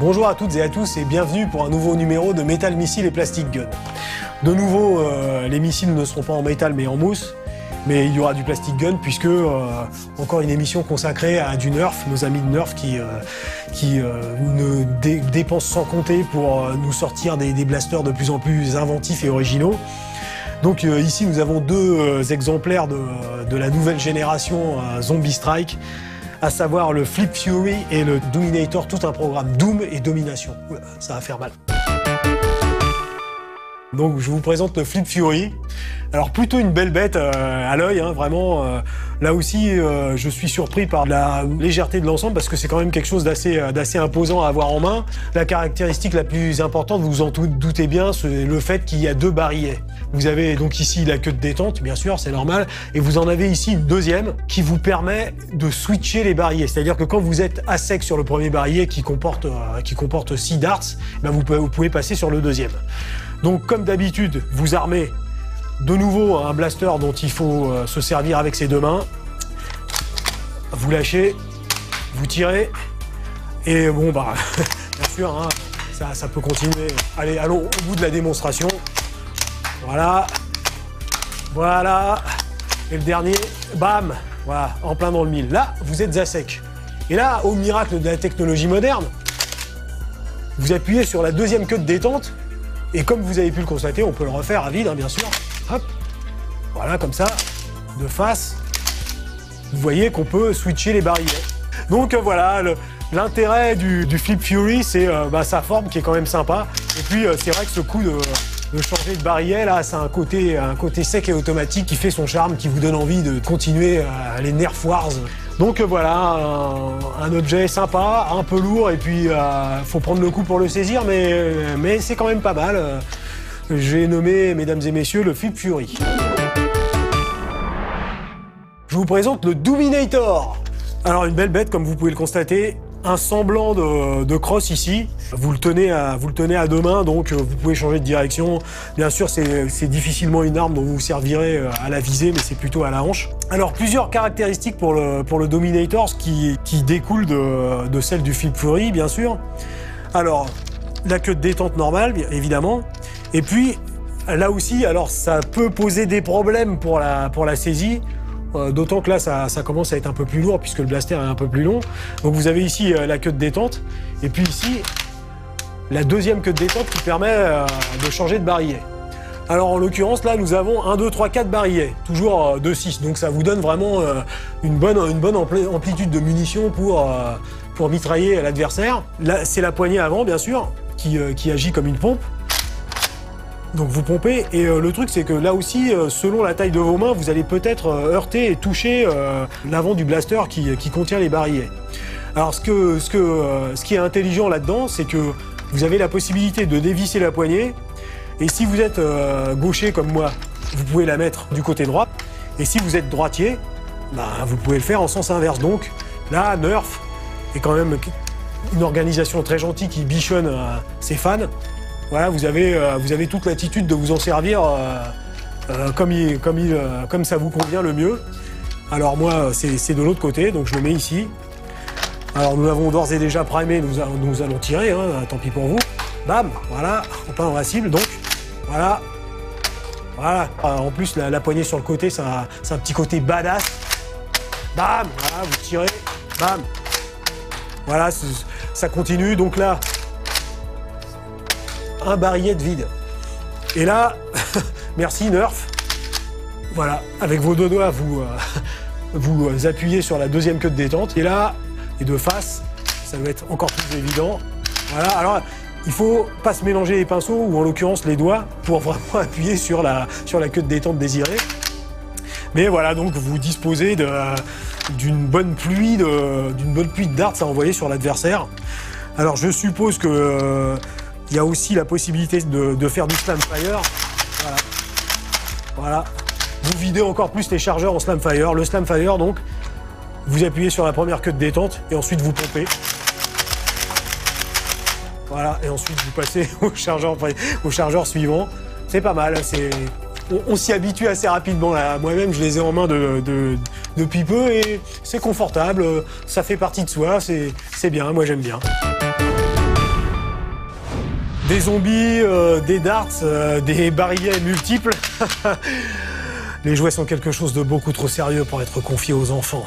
Bonjour à toutes et à tous et bienvenue pour un nouveau numéro de Metal Missile et Plastic Gun. De nouveau, les missiles ne seront pas en métal mais en mousse, mais il y aura du Plastic Gun puisque encore une émission consacrée à du Nerf, nos amis de Nerf qui dépensent sans compter pour nous sortir des blasters de plus en plus inventifs et originaux. Donc ici nous avons deux exemplaires de la nouvelle génération Zombie Strike, à savoir le Flip Fury et le Dominator, tout un programme Doom et Domination. Oula, ça va faire mal. Donc je vous présente le Flip Fury. Alors plutôt une belle bête à l'œil, hein, vraiment. Là aussi, je suis surpris par la légèreté de l'ensemble parce que c'est quand même quelque chose d'assez imposant à avoir en main. La caractéristique la plus importante, vous vous en doutez bien, c'est le fait qu'il y a deux barillets. Vous avez donc ici la queue de détente, bien sûr, c'est normal, et vous en avez ici une deuxième qui vous permet de switcher les barillets. C'est-à-dire que quand vous êtes à sec sur le premier barillet qui comporte 6 darts, ben vous pouvez passer sur le deuxième. Donc comme d'habitude, vous armez de nouveau un blaster dont il faut se servir avec ses deux mains. Vous lâchez, vous tirez, et bon bah, bien sûr, hein, ça peut continuer. Allez, allons au bout de la démonstration. Voilà, voilà, et le dernier, bam, voilà, en plein dans le mille. Là, vous êtes à sec. Et là, au miracle de la technologie moderne, vous appuyez sur la deuxième queue de détente, et comme vous avez pu le constater, on peut le refaire à vide, hein, bien sûr. Hop, voilà, comme ça, de face, vous voyez qu'on peut switcher les barillets. Donc voilà, l'intérêt du Flip Fury, c'est sa forme qui est quand même sympa. Et puis c'est vrai que ce coup de changer de barillet, là, c'est un côté sec et automatique qui fait son charme, qui vous donne envie de continuer les Nerf Wars. Donc voilà, un objet sympa, un peu lourd, et puis faut prendre le coup pour le saisir, mais c'est quand même pas mal. J'ai nommé, mesdames et messieurs, le Flip Fury. Je vous présente le Dominator. Alors une belle bête, comme vous pouvez le constater, un semblant de crosse ici. Vous le tenez à deux mains, donc vous pouvez changer de direction. Bien sûr, c'est difficilement une arme dont vous vous servirez à la visée, mais c'est plutôt à la hanche. Alors plusieurs caractéristiques pour le Dominator, qui découlent de celle du Flip Fury, bien sûr. Alors la queue de détente normale, évidemment. Et puis là aussi, alors ça peut poser des problèmes pour la saisie. D'autant que là, ça commence à être un peu plus lourd puisque le blaster est un peu plus long. Donc vous avez ici la queue de détente, et puis ici, la deuxième queue de détente qui permet de changer de barillet. Alors en l'occurrence, là, nous avons 1, 2, 3, 4 barillets, toujours de 6. Donc ça vous donne vraiment une bonne amplitude de munitions pour mitrailler l'adversaire. Là, c'est la poignée avant, bien sûr, qui agit comme une pompe. Donc vous pompez, et le truc c'est que là aussi, selon la taille de vos mains, vous allez peut-être heurter et toucher l'avant du blaster qui contient les barillets. Alors ce qui est intelligent là-dedans, c'est que vous avez la possibilité de dévisser la poignée, et si vous êtes gaucher comme moi, vous pouvez la mettre du côté droit, et si vous êtes droitier, bah, vous pouvez le faire en sens inverse. Donc là, Nerf est quand même une organisation très gentille qui bichonne ses fans. Voilà, vous avez toute l'attitude de vous en servir comme ça vous convient le mieux. Alors moi, c'est de l'autre côté, donc je le mets ici. Alors nous l'avons d'ores et déjà primé, nous allons tirer, hein, tant pis pour vous. Bam, voilà, en plein dans la cible, donc voilà. Voilà, en plus la poignée sur le côté, c'est un petit côté badass. Bam, voilà, vous tirez, bam. Voilà, ça continue, donc là, un barillet de vide. Et là, merci Nerf. Voilà, avec vos deux doigts, vous appuyez sur la deuxième queue de détente. Et là, et de face, ça doit être encore plus évident. Voilà, alors il faut pas se mélanger les pinceaux, ou en l'occurrence les doigts, pour vraiment appuyer sur la queue de détente désirée. Mais voilà, donc vous disposez d'une bonne pluie de darts à envoyer sur l'adversaire. Alors je suppose que il y a aussi la possibilité de faire du slam fire. Voilà. Voilà. Vous videz encore plus les chargeurs en slam fire. Le slam fire, donc, vous appuyez sur la première queue de détente et ensuite vous pompez. Voilà. Et ensuite vous passez au chargeur suivant. C'est pas mal. On s'y habitue assez rapidement là. Moi-même, je les ai en main depuis peu et c'est confortable. Ça fait partie de soi. C'est bien. Moi, j'aime bien. Des zombies, des darts, des barillets multiples. Les jouets sont quelque chose de beaucoup trop sérieux pour être confiés aux enfants.